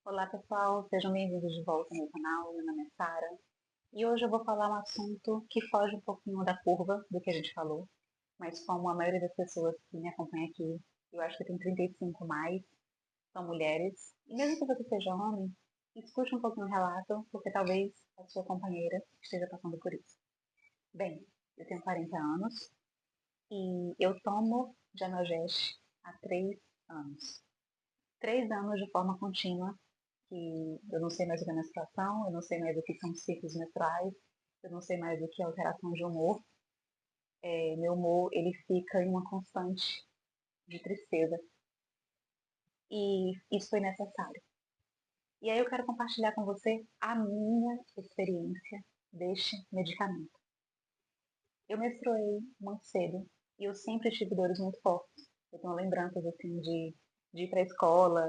Olá pessoal, sejam bem-vindos de volta ao meu canal. Meu nome é Sara e hoje eu vou falar um assunto que foge um pouquinho da curva do que a gente falou, mas como a maioria das pessoas que me acompanha aqui, eu acho que tem 35 mais, são mulheres, e mesmo que você seja homem, escute um pouquinho o relato, porque talvez a sua companheira esteja passando por isso. Bem, eu tenho 40 anos e eu tomo Janogest há 3 anos. 3 anos de forma contínua, que eu não sei mais o que é menstruação, eu não sei mais o que são ciclos menstruais, eu não sei mais o que é alteração de humor. Meu humor, ele fica em uma constante de tristeza. E isso foi necessário. E aí eu quero compartilhar com você a minha experiência deste medicamento. Eu menstruei muito cedo e eu sempre tive dores muito fortes. Eu tenho lembranças assim de ir para a escola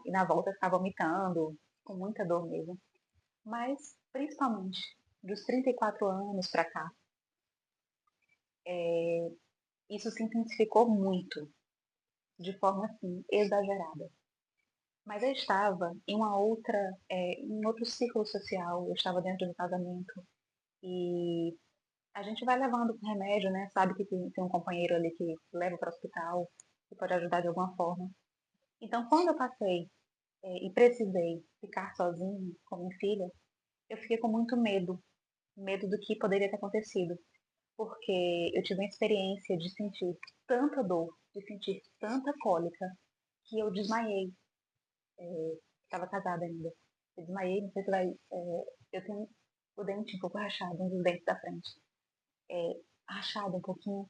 e na volta ficar vomitando, com muita dor mesmo. Mas, principalmente, dos 34 anos para cá, isso se intensificou muito, de forma assim, exagerada. Mas eu estava em em outro ciclo social, eu estava dentro do casamento e a gente vai levando com remédio, né? Sabe que tem um companheiro ali que leva para o hospital, que pode ajudar de alguma forma. Então, quando eu passei e precisei ficar sozinha com minha filha, eu fiquei com muito medo, medo do que poderia ter acontecido. Porque eu tive uma experiência de sentir tanta dor, de sentir tanta cólica, que eu desmaiei. Estava casada ainda. Eu desmaiei, não sei se vai. Eu tenho o dente um pouco rachado, um dos dentes da frente. Rachado um pouquinho.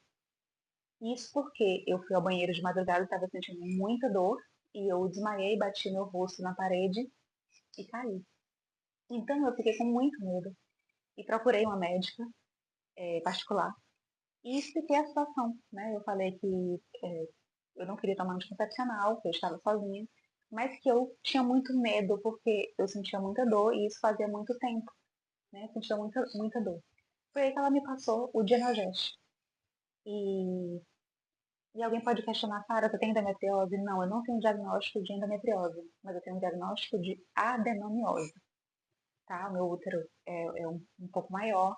Isso porque eu fui ao banheiro de madrugada e estava sentindo muita dor. E eu desmaiei, bati meu rosto na parede e caí. Então eu fiquei com muito medo. E procurei uma médica particular e expliquei a situação, né? Eu falei que eu não queria tomar anticoncepcional, que eu estava sozinha, mas que eu tinha muito medo porque eu sentia muita dor e isso fazia muito tempo, né? Eu sentia muita dor. Foi aí que ela me passou o Dienogest. E, e alguém pode questionar, Sara, você tem endometriose? Não, eu não tenho diagnóstico de endometriose, mas eu tenho um diagnóstico de adenomiose, tá? O meu útero é um pouco maior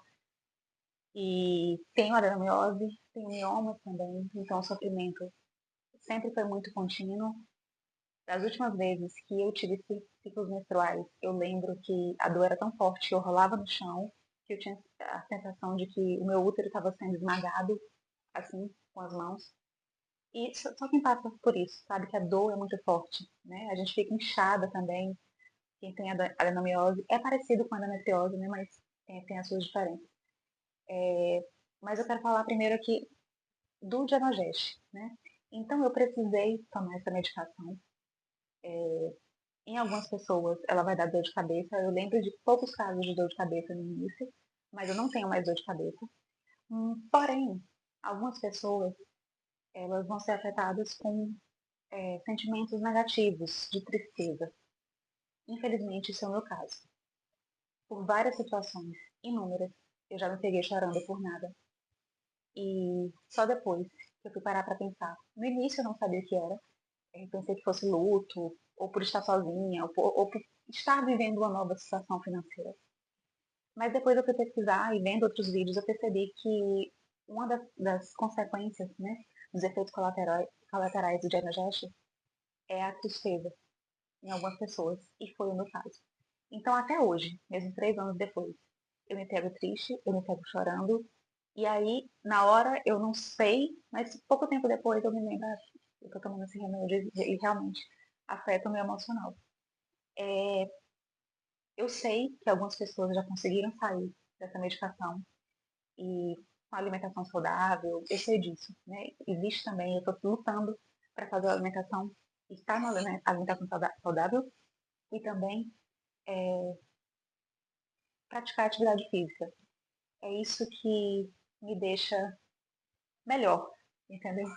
e tenho adenomiose, tenho miomas também, então o sofrimento sempre foi muito contínuo. Das últimas vezes que eu tive ciclos menstruais, eu lembro que a dor era tão forte que eu rolava no chão, que eu tinha a sensação de que o meu útero estava sendo esmagado, assim, com as mãos. E só quem passa por isso sabe que a dor é muito forte, né? A gente fica inchada também. Quem tem adenomiose é parecido com a endometriose, né? Mas tem as suas diferenças. Mas eu quero falar primeiro aqui do Dianogest, né? Então eu precisei tomar essa medicação. Em algumas pessoas ela vai dar dor de cabeça. Eu lembro de poucos casos de dor de cabeça no início, mas eu não tenho mais dor de cabeça. Porém, algumas pessoas elas vão ser afetadas com sentimentos negativos, de tristeza. Infelizmente, isso é o meu caso. Por várias situações, inúmeras, eu já me peguei chorando por nada. E só depois que eu fui parar para pensar. No início eu não sabia o que era. Eu pensei que fosse luto, ou por estar sozinha, ou por estar vivendo uma nova situação financeira. Mas depois eu fui pesquisar e vendo outros vídeos, eu percebi que uma das consequências, né, dos efeitos colaterais do diagnóstico é a tristeza em algumas pessoas, e foi o meu caso. Então, até hoje, mesmo 3 anos depois, eu me pego triste, eu me pego chorando, e aí, na hora, eu não sei, mas pouco tempo depois eu me lembro, eu tô tomando esse remédio e realmente afeta o meu emocional. Eu sei que algumas pessoas já conseguiram sair dessa medicação e com alimentação saudável, eu sei disso, né? Existe também, eu estou lutando para fazer a alimentação, estar na alimentação saudável e também praticar atividade física. É isso que me deixa melhor, entendeu?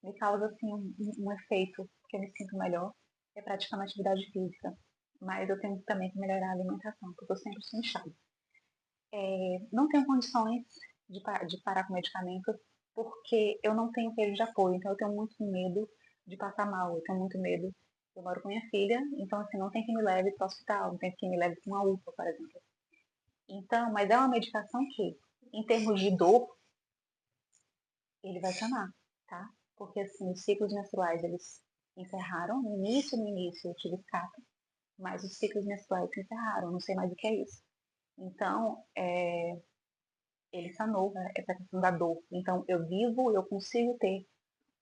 Me causa assim um efeito que eu me sinto melhor, é praticar uma atividade física. Mas eu tenho também que melhorar a alimentação, porque eu sempre sou inchada. Não tenho condições de parar com medicamento porque eu não tenho rede de apoio, então eu tenho muito medo de passar mal, eu tenho muito medo Eu moro com minha filha, então assim, não tem que me leve para o hospital, não tem que me leve para uma UPA, por exemplo. Então, mas é uma medicação que, em termos de dor, ele vai sanar, tá? Porque assim, os ciclos menstruais, eles encerraram. No início eu tive escape, mas os ciclos menstruais se encerraram, não sei mais o que é isso. Então, ele sanou, né, essa questão da dor. Então, eu consigo ter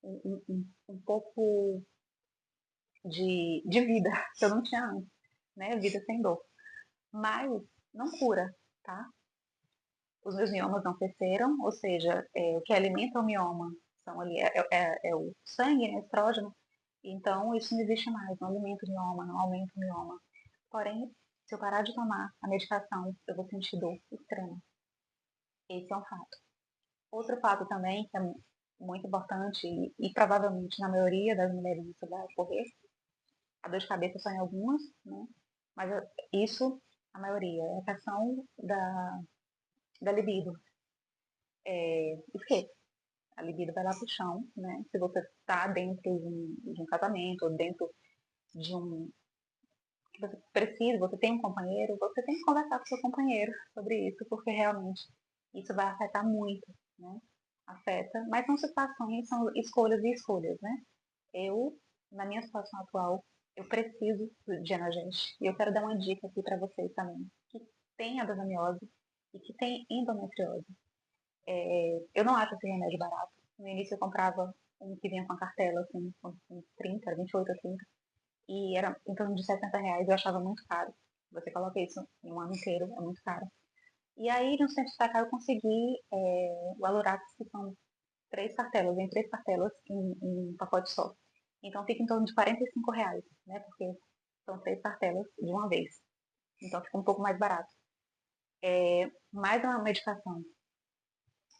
um pouco de vida que eu não tinha antes, né? Vida sem dor. Mas não cura, tá? Os meus miomas não cresceram, ou seja, o que alimenta o mioma são ali, é o sangue, né, estrógeno. Então, isso não existe mais, não alimenta o mioma, não aumenta o mioma. Porém, se eu parar de tomar a medicação, eu vou sentir dor extrema. Esse é um fato. Outro fato também, que é muito importante, e provavelmente na maioria das mulheres isso vai ocorrer, a dor de cabeça só em algumas, né? Mas isso, a maioria, é a questão da libido. Esqueça. A libido vai lá pro chão, né? Se você está dentro de um casamento, ou dentro de um. Que você precisa, você tem um companheiro, você tem que conversar com seu companheiro sobre isso, porque realmente isso vai afetar muito, né? Afeta, mas são situações, são escolhas e escolhas, né? Eu, na minha situação atual, eu preciso de analgésico. E eu quero dar uma dica aqui para vocês também, que tem adenomiose e que tem endometriose. Eu não acho esse remédio barato. No início eu comprava um que vinha com a cartela, assim, com 30, 28 a 30, e era em torno de R$ 60, eu achava muito caro. Você coloca isso em um ano inteiro, é muito caro. E aí, no centro de cá, eu consegui o Alurax, que são vem três cartelas em um pacote só. Então fica em torno de R$ 45, né? Porque são três cartelas de uma vez. Então fica um pouco mais barato. Mais uma medicação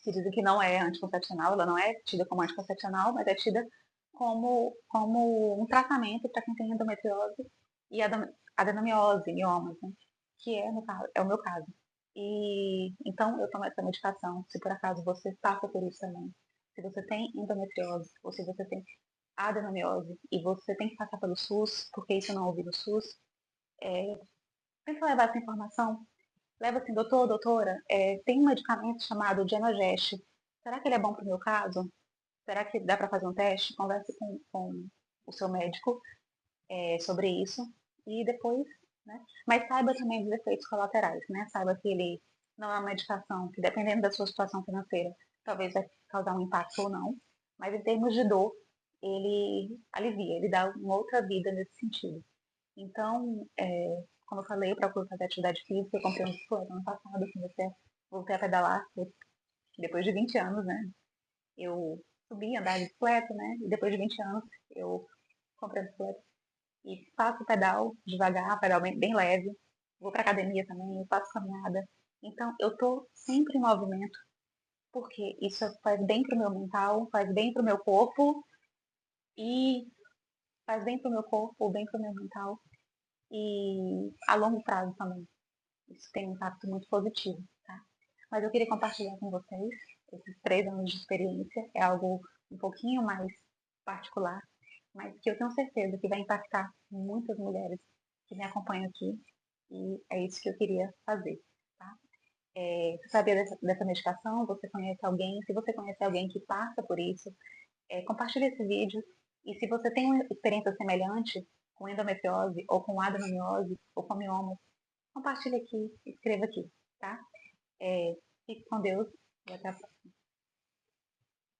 que dizem que não é anticoncepcional, ela não é tida como anticoncepcional, mas é tida como um tratamento para quem tem endometriose e adenomiose, miomas, né? Que é, no caso, é o meu caso. E então eu tomo essa medicação, se por acaso você passa por isso também. Se você tem endometriose ou se você tem adenomiose e você tem que passar pelo SUS, porque isso não ouvi no SUS, tenta levar essa informação. Leva assim, doutor, doutora, tem um medicamento chamado Genogest. Será que ele é bom para o meu caso? Será que dá para fazer um teste? Converse com o seu médico sobre isso e depois, né? Mas saiba também dos efeitos colaterais, né? Saiba que ele não é uma medicação que, dependendo da sua situação financeira, talvez vai causar um impacto ou não, mas em termos de dor, ele alivia, ele dá uma outra vida nesse sentido. Então, como eu falei, eu procuro fazer atividade física, eu comprei um bicicleta ano passado, voltei a pedalar depois de 20 anos, né? Eu subi, andar de bicicleta, né? E depois de 20 anos, eu comprei a bicicleta e faço pedal devagar, pedal bem leve. Vou para academia também, eu faço caminhada. Então, eu tô sempre em movimento, porque isso faz bem pro meu mental, faz bem pro meu corpo e faz bem pro meu corpo, bem pro meu mental e a longo prazo também. Isso tem um impacto muito positivo, tá? Mas eu queria compartilhar com vocês esses 3 anos de experiência. É algo um pouquinho mais particular, mas que eu tenho certeza que vai impactar muitas mulheres que me acompanham aqui. E é isso que eu queria fazer, tá? Você sabia dessa medicação? Você conhece alguém? Se você conhece alguém que passa por isso, compartilhe esse vídeo. E se você tem uma experiência semelhante com endometriose, ou com adenomiose, ou com mioma, compartilhe aqui, escreva aqui, tá? Fique com Deus e até a próxima.